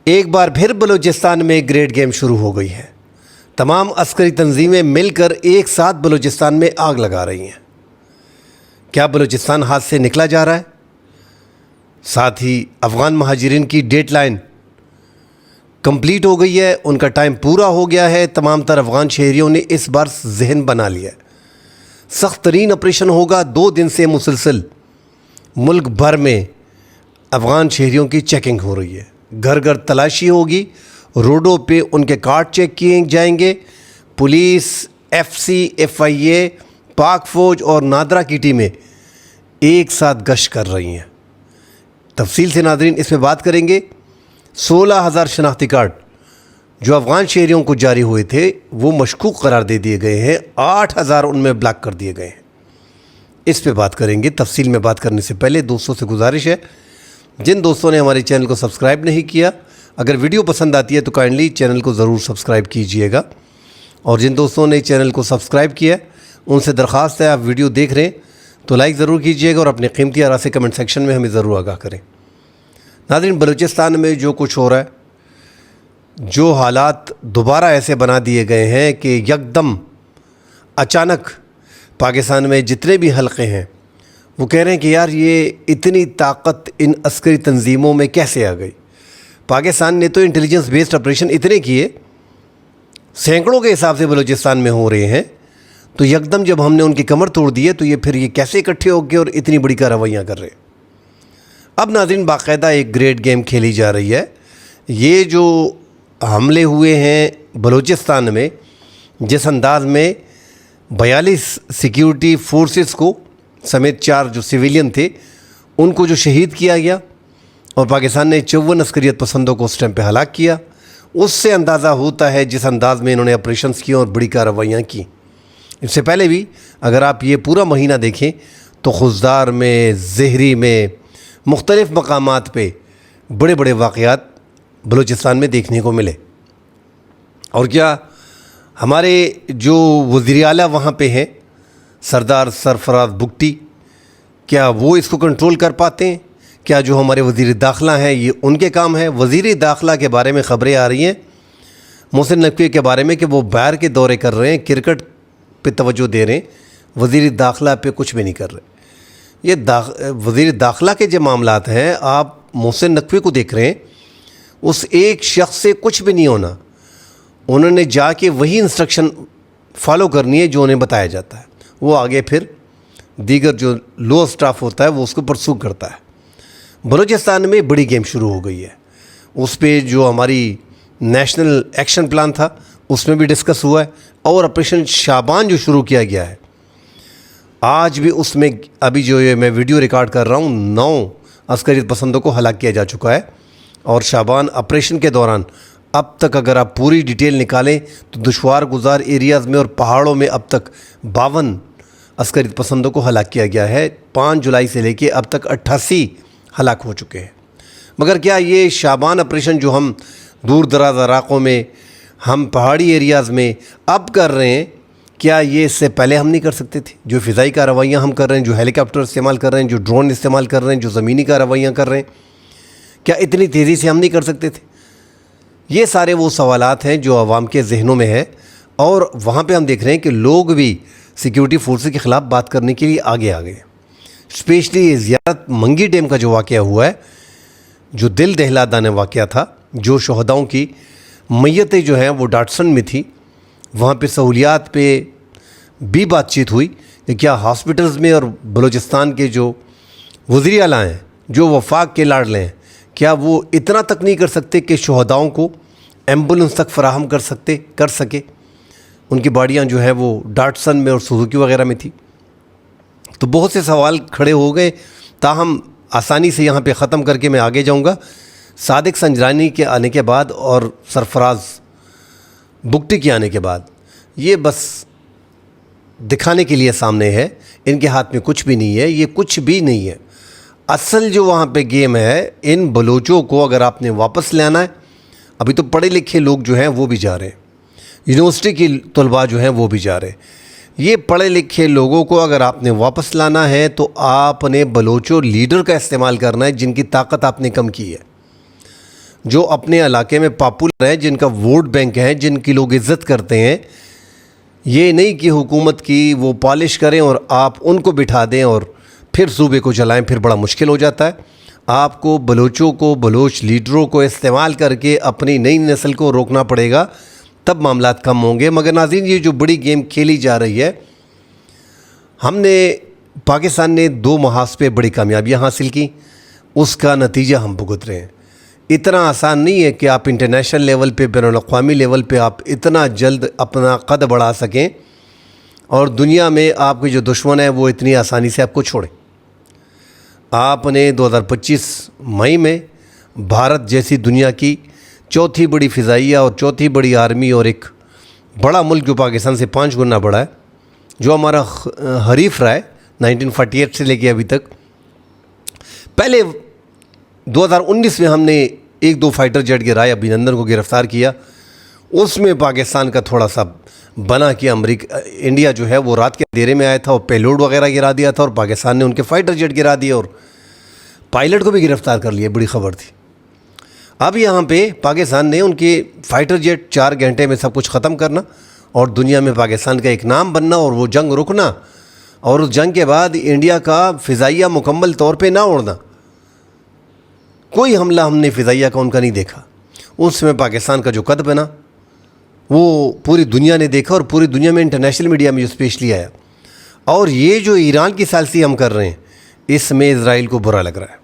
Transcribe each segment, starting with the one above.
ایک بار پھر بلوچستان میں گریٹ گیم شروع ہو گئی ہے۔ تمام عسکری تنظیمیں مل کر ایک ساتھ بلوچستان میں آگ لگا رہی ہیں۔ کیا بلوچستان ہاتھ سے نکلا جا رہا ہے؟ ساتھ ہی افغان مہاجرین کی ڈیڈ لائن کمپلیٹ ہو گئی ہے، ان کا ٹائم پورا ہو گیا ہے۔ تمام تر افغان شہریوں نے اس بار ذہن بنا لیا ہے، سخت ترین آپریشن ہوگا۔ 2 دن سے مسلسل ملک بھر میں افغان شہریوں کی چیکنگ ہو رہی ہے، گھر گھر تلاشی ہوگی، روڈوں پہ ان کے کارڈ چیک کیے جائیں گے۔ پولیس، ایف سی، ایف آئی اے، پاک فوج اور نادرا کی ٹیمیں ایک ساتھ گشت کر رہی ہیں۔ تفصیل سے ناظرین اس میں بات کریں گے۔ 16,000 شناختی کارڈ جو افغان شہریوں کو جاری ہوئے تھے وہ مشکوک قرار دے دیے گئے ہیں، 8,000 ان میں بلاک کر دیے گئے ہیں۔ اس پہ بات کریں گے۔ تفصیل میں بات کرنے سے پہلے دوستوں سے گزارش ہے، جن دوستوں نے ہمارے چینل کو سبسکرائب نہیں کیا، اگر ویڈیو پسند آتی ہے تو کائنڈلی چینل کو ضرور سبسکرائب کیجئے گا، اور جن دوستوں نے چینل کو سبسکرائب کیا ان سے درخواست ہے آپ ویڈیو دیکھ رہے ہیں تو لائک ضرور کیجئے گا اور اپنے قیمتی آراء سے کمنٹ سیکشن میں ہمیں ضرور آگاہ کریں۔ ناظرین، بلوچستان میں جو کچھ ہو رہا ہے، جو حالات دوبارہ ایسے بنا دیے گئے ہیں کہ یکدم اچانک پاکستان میں جتنے بھی حلقے ہیں وہ کہہ رہے ہیں کہ یار یہ اتنی طاقت ان عسکری تنظیموں میں کیسے آ گئی۔ پاکستان نے تو انٹیلیجنس بیسڈ آپریشن اتنے کیے، سینکڑوں کے حساب سے بلوچستان میں ہو رہے ہیں، تو یکدم جب ہم نے ان کی کمر توڑ دی ہے تو یہ پھر کیسے اکٹھے ہو گئے اور اتنی بڑی کارروائیاں کر رہے ہیں۔ اب ناظرین باقاعدہ ایک گریٹ گیم کھیلی جا رہی ہے۔ یہ جو حملے ہوئے ہیں بلوچستان میں، جس انداز میں 42 سیکیورٹی فورسز کو سمیت 4 جو سویلین تھے ان کو جو شہید کیا گیا، اور پاکستان نے 54 عسکریت پسندوں کو اس ٹائم پہ ہلاک کیا، اس سے اندازہ ہوتا ہے جس انداز میں انہوں نے آپریشنز کیے اور بڑی کارروائیاں کی۔ اس سے پہلے بھی اگر آپ یہ پورا مہینہ دیکھیں تو خزدار میں، زہری میں، مختلف مقامات پہ بڑے بڑے واقعات بلوچستان میں دیکھنے کو ملے۔ اور کیا ہمارے جو وزیر اعلیٰ وہاں پہ ہیں سردار سرفراز بگٹی، کیا وہ اس کو کنٹرول کر پاتے ہیں؟ کیا جو ہمارے وزیر داخلہ ہیں یہ ان کے کام ہے؟ وزیر داخلہ کے بارے میں خبریں آ رہی ہیں محسن نقوی کے بارے میں کہ وہ باہر کے دورے کر رہے ہیں، کرکٹ پہ توجہ دے رہے ہیں، وزیر داخلہ پہ کچھ بھی نہیں کر رہے۔ یہ وزیر داخلہ کے جو معاملات ہیں، آپ محسن نقوی کو دیکھ رہے ہیں، اس ایک شخص سے کچھ بھی نہیں ہونا، انہوں نے جا کے وہی انسٹرکشن فالو کرنی ہے جو انہیں بتایا جاتا ہے، وہ آگے پھر دیگر جو لو اسٹاف ہوتا ہے وہ اس کو پرسو کرتا ہے۔ بلوچستان میں بڑی گیم شروع ہو گئی ہے، اس پہ جو ہماری نیشنل ایکشن پلان تھا اس میں بھی ڈسکس ہوا ہے، اور آپریشن شابان جو شروع کیا گیا ہے آج بھی اس میں ابھی جو یہ میں ویڈیو ریکارڈ کر رہا ہوں 9 عسکریت پسندوں کو ہلاک کیا جا چکا ہے، اور شابان آپریشن کے دوران اب تک اگر آپ پوری ڈیٹیل نکالیں تو دشوار گزار ایریاز میں اور پہاڑوں میں اب تک 52 عسکریت پسندوں کو ہلاک کیا گیا ہے۔ 5 جولائی سے لے کے اب تک 88 ہلاک ہو چکے ہیں۔ مگر کیا یہ شابان آپریشن جو ہم دور دراز علاقوں میں، ہم پہاڑی ایریاز میں اب کر رہے ہیں، کیا یہ اس سے پہلے ہم نہیں کر سکتے تھے؟ جو فضائی کارروائیاں ہم کر رہے ہیں، جو ہیلی کاپٹر استعمال کر رہے ہیں، جو ڈرون استعمال کر رہے ہیں، جو زمینی کارروائیاں کر رہے ہیں، کیا اتنی تیزی سے ہم نہیں کر سکتے تھے؟ یہ سارے وہ سوالات ہیں جو عوام کے ذہنوں میں ہیں، اور وہاں پہ ہم دیکھ رہے ہیں کہ لوگ بھی سیکیورٹی فورسز کے خلاف بات کرنے کے لیے آگے آ گئے۔ اسپیشلی زیارت منگی ڈیم کا جو واقعہ ہوا ہے، جو دل دہلا دینے واقعہ تھا، جو شہداؤں کی میتیں جو ہیں وہ ڈاٹسن میں تھی، وہاں پہ سہولیات پہ بھی بات چیت ہوئی کہ کیا ہاسپٹلز میں، اور بلوچستان کے جو وزیر اعلیٰ ہیں جو وفاق کے لاڈلے ہیں، کیا وہ اتنا تک نہیں کر سکتے کہ شہداؤں کو ایمبولنس تک فراہم کر سکے؟ ان کی باڈیاں جو ہیں وہ ڈاٹسن میں اور سوزوکی وغیرہ میں تھی۔ تو بہت سے سوال کھڑے ہو گئے، تاہم آسانی سے یہاں پہ ختم کر کے میں آگے جاؤں گا۔ صادق سنجرانی کے آنے کے بعد اور سرفراز بگٹی کے آنے کے بعد یہ بس دکھانے کے لیے سامنے ہے، ان کے ہاتھ میں کچھ بھی نہیں ہے، یہ کچھ بھی نہیں ہے۔ اصل جو وہاں پہ گیم ہے، ان بلوچوں کو اگر آپ نے واپس لانا ہے، ابھی تو پڑھے لکھے لوگ جو ہیں وہ بھی جا رہے ہیں، یونیورسٹی کی طلباء جو ہیں وہ بھی جا رہے ہیں، یہ پڑھے لکھے لوگوں کو اگر آپ نے واپس لانا ہے تو آپ نے بلوچوں لیڈر کا استعمال کرنا ہے جن کی طاقت آپ نے کم کی ہے۔ جو اپنے علاقے میں پاپولر ہیں, جن کا ووٹ بینک ہے, جن کی لوگ عزت کرتے ہیں. یہ نہیں کہ حکومت کی وہ پالش کریں اور آپ ان کو بٹھا دیں اور پھر صوبے کو چلائیں, پھر بڑا مشکل ہو جاتا ہے. آپ کو بلوچوں کو, بلوچ لیڈروں کو استعمال کر کے اپنی نئی نسل کو روکنا پڑے گا, تب معاملات کم ہوں گے. مگر ناظرین, یہ جو بڑی گیم کھیلی جا رہی ہے, ہم نے پاکستان نے 2 محاذ پہ بڑی کامیابیاں حاصل کی, اس کا نتیجہ ہم بھگت رہے ہیں. اتنا آسان نہیں ہے کہ آپ انٹرنیشنل لیول پہ, بین الاقوامی لیول پہ آپ اتنا جلد اپنا قد بڑھا سکیں اور دنیا میں آپ کے جو دشمن ہیں وہ اتنی آسانی سے آپ کو چھوڑیں. آپ نے 2025 مئی میں بھارت جیسی دنیا کی چوتھی بڑی فضائیہ اور چوتھی بڑی آرمی اور ایک بڑا ملک جو پاکستان سے 5 گنا بڑا ہے, جو ہمارا حریف رہا ہے 1948 سے لے کے ابھی تک. پہلے 2019 میں ہم نے 1-2 فائٹر جیٹ گرائے, ابھینندن کو گرفتار کیا. اس میں پاکستان کا تھوڑا سا بنا کہ انڈیا جو ہے وہ رات کے اندھیرے میں آیا تھا اور پیلوڈ وغیرہ گرا دیا تھا, اور پاکستان نے ان کے فائٹر جیٹ گرا دیے اور پائلٹ کو بھی گرفتار کر لیا. بڑی خبر تھی. اب یہاں پہ پاکستان نے ان کے فائٹر جیٹ 4 گھنٹے میں سب کچھ ختم کرنا اور دنیا میں پاکستان کا ایک نام بننا اور وہ جنگ رکنا, اور اس جنگ کے بعد انڈیا کا فضائیہ مکمل طور پہ نہ اڑنا. کوئی حملہ ہم نے فضائیہ کا ان کا نہیں دیکھا. اس میں پاکستان کا جو قد بنا وہ پوری دنیا نے دیکھا, اور پوری دنیا میں انٹرنیشنل میڈیا میں اسپیشلی آیا. اور یہ جو ایران کی ثالثی ہم کر رہے ہیں, اس میں اسرائیل کو برا لگ رہا ہے.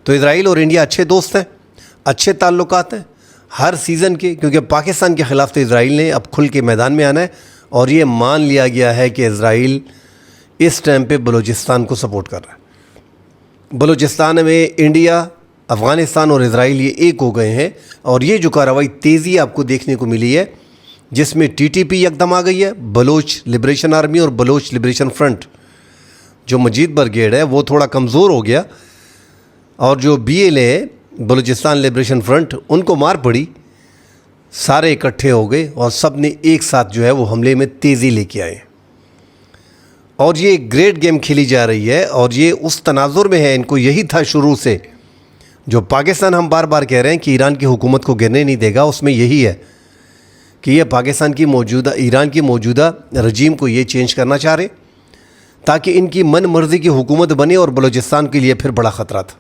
تو اسرائیل اور انڈیا اچھے دوست ہیں, اچھے تعلقات ہیں ہر سیزن کے, کیونکہ پاکستان کے خلاف تو اسرائیل نے اب کھل کے میدان میں آنا ہے, اور یہ مان لیا گیا ہے کہ اسرائیل اس ٹائم پہ بلوچستان کو سپورٹ کر رہا ہے. بلوچستان میں انڈیا, افغانستان اور اسرائیل یہ ایک ہو گئے ہیں, اور یہ جو کارروائی تیزی آپ کو دیکھنے کو ملی ہے, جس میں ٹی ٹی پی یکدم آ گئی ہے, بلوچ لبریشن آرمی اور بلوچ لبریشن فرنٹ, جو مجید برگیڈ ہے وہ تھوڑا کمزور ہو گیا, اور جو بی ایل اے ہے بلوچستان لبریشن فرنٹ, ان کو مار پڑی. سارے اکٹھے ہو گئے اور سب نے ایک ساتھ جو ہے وہ حملے میں تیزی لے کے آئے, اور یہ ایک گریٹ گیم کھیلی جا رہی ہے. اور یہ اس تناظر میں ہے, ان کو یہی تھا شروع سے, جو پاکستان ہم بار بار کہہ رہے ہیں کہ ایران کی حکومت کو گرنے نہیں دے گا, اس میں یہی ہے کہ یہ پاکستان کی موجودہ, ایران کی موجودہ رجیم کو یہ چینج کرنا چاہ رہے تاکہ ان کی من مرضی کی حکومت بنے, اور بلوچستان کے لیے پھر بڑا خطرہ تھا.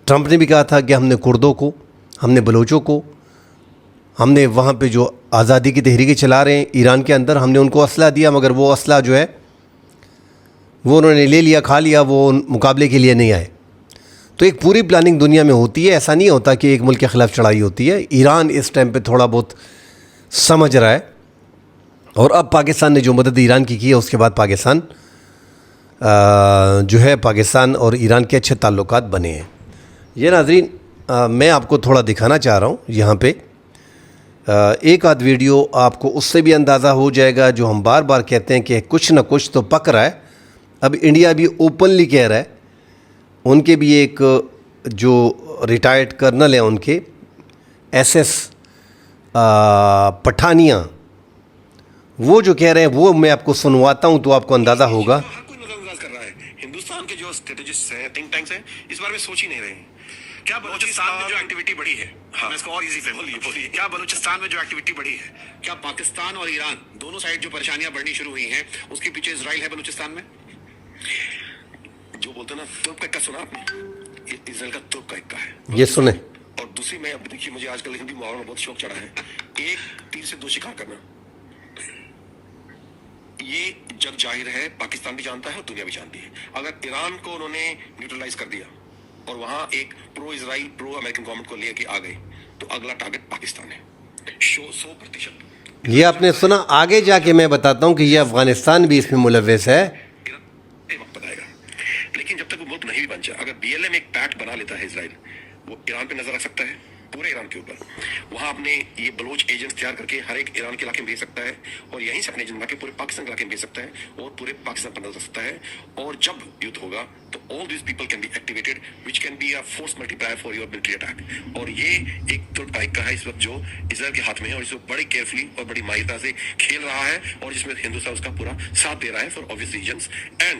ٹرمپ نے بھی کہا تھا کہ ہم نے کردوں کو, ہم نے بلوچوں کو, ہم نے وہاں پہ جو آزادی کی تحریکیں چلا رہے ہیں ایران کے اندر, ہم نے ان کو اسلحہ دیا, مگر وہ اسلحہ جو ہے وہ انہوں نے لے لیا, کھا لیا, وہ مقابلے کے لیے نہیں آئے. تو ایک پوری پلاننگ دنیا میں ہوتی ہے, ایسا نہیں ہوتا کہ ایک ملک کے خلاف چڑھائی ہوتی ہے. ایران اس ٹائم پہ تھوڑا بہت سمجھ رہا ہے, اور اب پاکستان نے جو مدد ایران کی ہے, اس کے بعد پاکستان جو ہے پاکستان اور ایران کے اچھے تعلقات بنے ہیں. یہ ناظرین, میں آپ کو تھوڑا دکھانا چاہ رہا ہوں یہاں پہ ایک آدھ ویڈیو, آپ کو اس سے بھی اندازہ ہو جائے گا. جو ہم بار بار کہتے ہیں کہ کچھ نہ کچھ تو پک رہا ہے. اب انڈیا بھی اوپنلی کہہ رہا ہے, ان کے بھی ایک جو ریٹائرڈ کرنل ہیں ان کے ایس ایس پٹھانیاں, وہ جو کہہ رہے ہیں وہ میں آپ کو سنواتا ہوں تو آپ کو اندازہ ہوگا. ہر کوئی نظر انداز کر رہا ہے. ہندوستان کے جو اسٹریٹجسٹ ہیں, تھنک ٹینکس ہیں, اس بارے میں سوچ ہی نہیں رہے ہیں. کیا بلوچستان میں جو ایکٹیویٹی بڑھی ہے, میں اس کو اور ایزی بولیے, کیا بلوچستان میں جو ایکٹیویٹی بڑھی ہے, کیا پاکستان اور ایران دونوں سائڈ جو پریشانیاں بڑھنی شروع ہوئی ہیں, اس کے پیچھے اسرائیل ہے بلوچستان میں؟ جو بولتے ہیں نا ترک کا اکا, سنا آپ نے؟ اسرائیل کا ترک کا اکا ہے, یہ سنیں. اور دوسری, میں اب دیکھیے مجھے آج کل ہندی محاوروں میں بہت شوق چڑھا ہے, ایک تیر سے 2 شکار کرنا. یہ جگ ظاہر ہے, پاکستان بھی جانتا ہے اور دنیا بھی جانتی ہے. اگر ایران کو انہوں نے نیوٹرلائز کر دیا اور وہاں ایک پرو اسرائیل پرو امریکن گورنمنٹ کو لے کے آ گئے, تو اگلا ٹارگٹ پاکستان ہے 100%. یہ آپ نے سنا. آگے جا کے میں بتاتا ہوں کہ یہ افغانستان بھی اس میں ملوث ہے. وقت بتائے گا, لیکن جب تک وہ ملک نہیں بھی بن جائے, اگر بی ایل ایم ایک پیکٹ بنا لیتا ہے اسرائیل, وہ ایران پہ نظر رکھ سکتا ہے, پورے ایران کے اوپر. وہاں اپنے یہ بلوچ ایجنٹ تیار کر کے ہر ایک ایران کے علاقے میں بھیج سکتا ہے, اور یہیں سے اپنے ایجنٹ بنا کے پورے پاکستان کے علاقے میں بھیج سکتا ہے, اور پورے پاکستان پر نظر رکھ سکتا ہے. اور جب یوتھ ہوگا تو all these people can be activated, which can be a force multiplier for your military attack. اور یہ ایک ترک ٹائپ کا ہے اس وقت جو اسرائیل کے ہاتھ میں ہے, اور اس کو بڑی کیئرفلی اور بڑی ماہرتا سے کھیل رہا ہے, اور جس میں ہندوستان اس کا پورا ساتھ دے رہا ہے for obvious reasons. And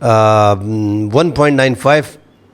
1.95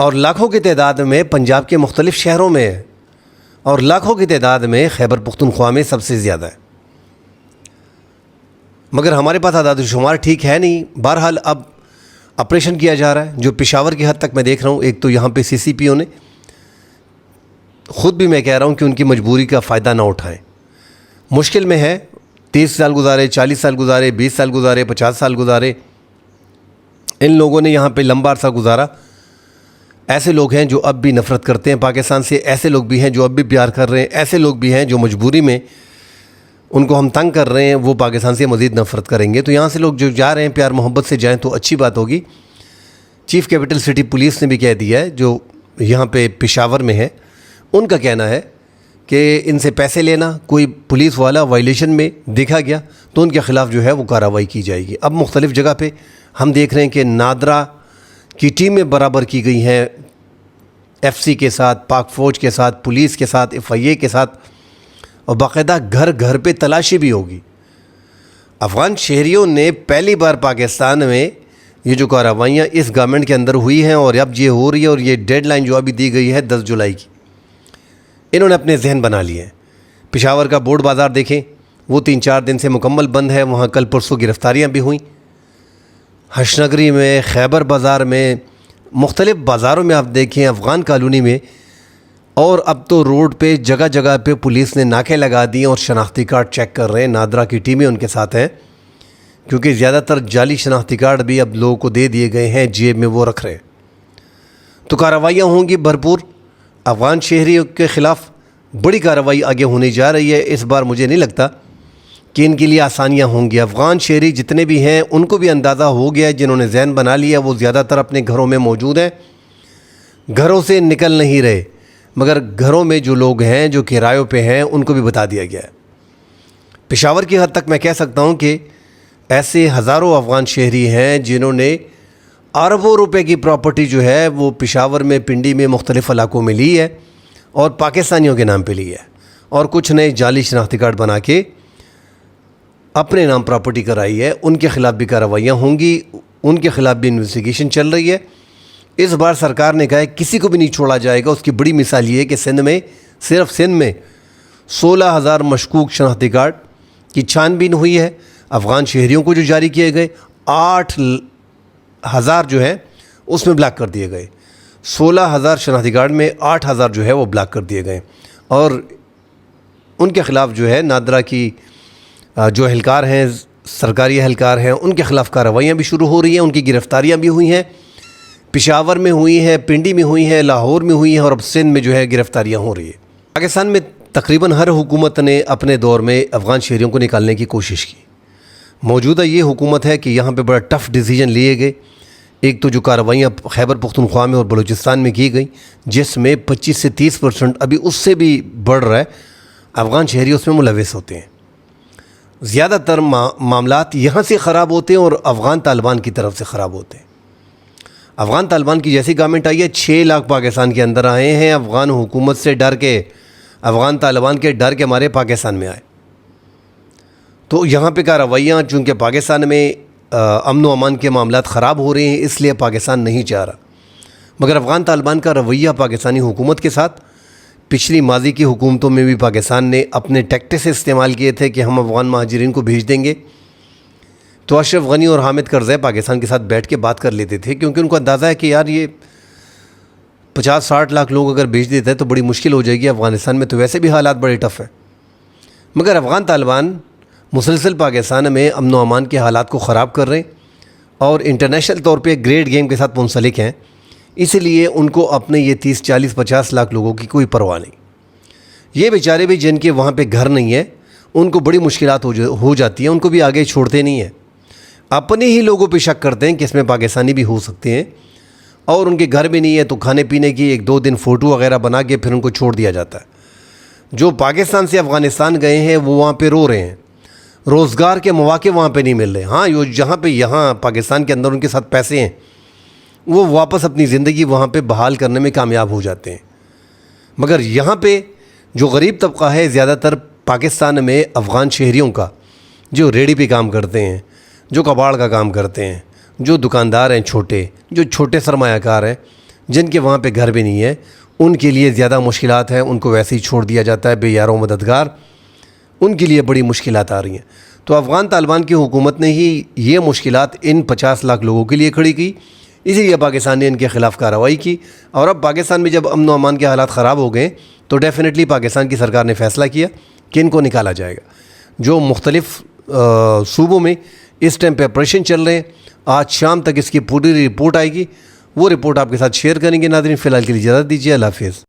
اور لاکھوں کی تعداد میں پنجاب کے مختلف شہروں میں ہے اور لاکھوں کی تعداد میں خیبر پختونخوا میں سب سے زیادہ ہے، مگر ہمارے پاس اعداد و شمار ٹھیک ہے نہیں۔ بہرحال اب آپریشن کیا جا رہا ہے جو پشاور کی حد تک میں دیکھ رہا ہوں۔ ایک تو یہاں پہ CCPO نے خود بھی میں کہہ رہا ہوں کہ ان کی مجبوری کا فائدہ نہ اٹھائیں، مشکل میں ہے، 30 سال گزارے، 40 سال گزارے، 20 سال گزارے، 50 سال گزارے، ان لوگوں نے یہاں پہ لمبا عرصہ گزارا۔ ایسے لوگ ہیں جو اب بھی نفرت کرتے ہیں پاکستان سے، ایسے لوگ بھی ہیں جو اب بھی پیار کر رہے ہیں، ایسے لوگ بھی ہیں جو مجبوری میں ان کو ہم تنگ کر رہے ہیں، وہ پاکستان سے مزید نفرت کریں گے۔ تو یہاں سے لوگ جو جا رہے ہیں پیار محبت سے جائیں تو اچھی بات ہوگی۔ چیف کیپٹل سٹی پولیس نے بھی کہہ دیا ہے، جو یہاں پہ پشاور میں ہے، ان کا کہنا ہے کہ ان سے پیسے لینا، کوئی پولیس والا وائلیشن میں دیکھا گیا تو ان کے خلاف جو ہے وہ کارروائی کی جائے گی۔ اب مختلف جگہ پہ ہم دیکھ رہے ہیں کہ نادرا کی ٹیمیں برابر کی گئی ہیں FC کے ساتھ، پاک فوج کے ساتھ، پولیس کے ساتھ، FIA کے ساتھ، اور باقاعدہ گھر گھر پہ تلاشی بھی ہوگی۔ افغان شہریوں نے پہلی بار پاکستان میں یہ جو کارروائیاں اس گورنمنٹ کے اندر ہوئی ہیں اور اب یہ ہو رہی ہے، اور یہ ڈیڈ لائن جو ابھی دی گئی ہے 10 جولائی کی، انہوں نے اپنے ذہن بنا لیے ہیں۔ پشاور کا بورڈ بازار دیکھیں، وہ 3-4 دن سے مکمل بند ہے، وہاں کل پرسوں گرفتاریاں بھی ہوئیں۔ ہشنگری میں، خیبر بازار میں، مختلف بازاروں میں آپ دیکھیں، افغان کالونی میں، اور اب تو روڈ پہ جگہ جگہ پہ پولیس نے ناکے لگا دیے اور شناختی کارڈ چیک کر رہے ہیں۔ نادرا کی ٹیمیں ان کے ساتھ ہیں، کیونکہ زیادہ تر جعلی شناختی کارڈ بھی اب لوگوں کو دے دیے گئے ہیں، جیب میں وہ رکھ رہے ہیں۔ تو کارروائیاں ہوں گی بھرپور افغان شہریوں کے خلاف، بڑی کارروائی آگے ہونے جا رہی ہے۔ اس بار مجھے نہیں لگتا کہ ان کے لیے آسانیاں ہوں گی۔ افغان شہری جتنے بھی ہیں ان کو بھی اندازہ ہو گیا ہے، جنہوں نے ذہن بنا لیا وہ زیادہ تر اپنے گھروں میں موجود ہیں، گھروں سے نکل نہیں رہے، مگر گھروں میں جو لوگ ہیں جو کرایوں پہ ہیں ان کو بھی بتا دیا گیا ہے۔ پشاور کی حد تک میں کہہ سکتا ہوں کہ ایسے ہزاروں افغان شہری ہیں جنہوں نے اربوں روپے کی پراپرٹی جو ہے وہ پشاور میں، پنڈی میں، مختلف علاقوں میں لی ہے اور پاکستانیوں کے نام پہ لی ہے، اور کچھ نے جعلی شناختی کارڈ بنا کے اپنے نام پراپرٹی کرائی ہے۔ ان کے خلاف بھی کارروائیاں ہوں گی، ان کے خلاف بھی انویسٹیگیشن چل رہی ہے۔ اس بار سرکار نے کہا ہے کسی کو بھی نہیں چھوڑا جائے گا۔ اس کی بڑی مثال یہ ہے کہ سندھ میں، صرف سندھ میں 16,000 مشکوک شناختی کارڈ کی چھان بین ہوئی ہے۔ افغان شہریوں کو جو جاری کیے گئے 8,000 جو ہے اس میں بلاک کر دیے گئے۔ 16,000 شناختی کارڈ میں 8,000 جو ہے وہ بلاک کر دیے گئے، اور ان کے خلاف جو ہے نادرا کی جو اہلکار ہیں، سرکاری اہلکار ہیں، ان کے خلاف کارروائیاں بھی شروع ہو رہی ہیں، ان کی گرفتاریاں بھی ہوئی ہیں، پشاور میں ہوئی ہیں، پنڈی میں ہوئی ہیں، لاہور میں ہوئی ہیں، اور اب سندھ میں جو ہے گرفتاریاں ہو رہی ہیں۔ پاکستان میں تقریباً ہر حکومت نے اپنے دور میں افغان شہریوں کو نکالنے کی کوشش کی۔ موجودہ یہ حکومت ہے کہ یہاں پہ بڑا ٹف ڈیسیجن لیے گئے۔ ایک تو جو کارروائیاں خیبر پختونخوا میں اور بلوچستان میں کی گئی، جس میں 25 سے 30%، ابھی اس سے بھی بڑھ رہا ہے، افغان شہری اس میں ملوث ہوتے ہیں۔ زیادہ تر معاملات یہاں سے خراب ہوتے ہیں اور افغان طالبان کی طرف سے خراب ہوتے ہیں۔ افغان طالبان کی جیسی گورنمنٹ آئی ہے، 6 لاکھ پاکستان کے اندر آئے ہیں، افغان حکومت سے ڈر کے، افغان طالبان کے ڈر کے مارے پاکستان میں آئے۔ تو یہاں پہ کارروائیاں چونکہ پاکستان میں امن و امان کے معاملات خراب ہو رہے ہیں، اس لیے پاکستان نہیں چاہ رہا، مگر افغان طالبان کا رویہ پاکستانی حکومت کے ساتھ، پچھلی ماضی کی حکومتوں میں بھی پاکستان نے اپنے ٹیکٹس استعمال کیے تھے کہ ہم افغان مہاجرین کو بھیج دیں گے، تو اشرف غنی اور حامد کرزئی پاکستان کے ساتھ بیٹھ کے بات کر لیتے تھے، کیونکہ ان کو اندازہ ہے کہ یار یہ 50-60 لاکھ لوگ اگر بھیج دیتے ہیں تو بڑی مشکل ہو جائے گی، افغانستان میں تو ویسے بھی حالات بڑے ٹف ہیں۔ مگر افغان طالبان مسلسل پاکستان میں امن و امان کے حالات کو خراب کر رہے ہیں اور انٹرنیشنل طور پہ گریٹ گیم کے ساتھ منسلک ہیں، اس لیے ان کو اپنے یہ 30, 40, 50 لاکھ لوگوں کی کوئی پرواہ نہیں۔ یہ بیچارے بھی جن کے وہاں پہ گھر نہیں ہے، ان کو بڑی مشکلات ہو جاتی ہیں، ان کو بھی آگے چھوڑتے نہیں ہیں، اپنے ہی لوگوں پہ شک کرتے ہیں کہ اس میں پاکستانی بھی ہو سکتے ہیں، اور ان کے گھر بھی نہیں ہے تو کھانے پینے کی 1-2 دن فوٹو وغیرہ بنا کے پھر ان کو چھوڑ دیا جاتا ہے۔ جو پاکستان سے افغانستان گئے ہیں وہ وہاں پہ رو رہے ہیں، روزگار کے مواقع وہاں پہ نہیں مل رہے۔ ہاں جہاں پہ یہاں پاکستان کے اندر ان کے ساتھ پیسے ہیں، وہ واپس اپنی زندگی وہاں پہ بحال کرنے میں کامیاب ہو جاتے ہیں، مگر یہاں پہ جو غریب طبقہ ہے زیادہ تر پاکستان میں افغان شہریوں کا، جو ریڑھی پہ کام کرتے ہیں، جو کباڑ کا کام کرتے ہیں، جو دکاندار ہیں چھوٹے، جو چھوٹے سرمایہ کار ہیں، جن کے وہاں پہ گھر بھی نہیں ہے، ان کے لیے زیادہ مشکلات ہیں، ان کو ویسے ہی چھوڑ دیا جاتا ہے بے یار و مددگار، ان کے لیے بڑی مشکلات آ رہی ہیں۔ تو افغان طالبان کی حکومت نے ہی یہ مشکلات ان 50 لاکھ لوگوں کے لیے کھڑی کی، اسی لیے پاکستان نے ان کے خلاف کارروائی کی۔ اور اب پاکستان میں جب امن و امان کے حالات خراب ہو گئے تو ڈیفینیٹلی پاکستان کی سرکار نے فیصلہ کیا کہ ان کو نکالا جائے گا۔ جو مختلف صوبوں میں اس ٹائم پہ آپریشن چل رہے ہیں، آج شام تک اس کی پوری رپورٹ آئے گی، وہ رپورٹ آپ کے ساتھ شیئر کریں گے۔ ناظرین فی الحال کے لیے اجازت دیجیے، اللہ حافظ۔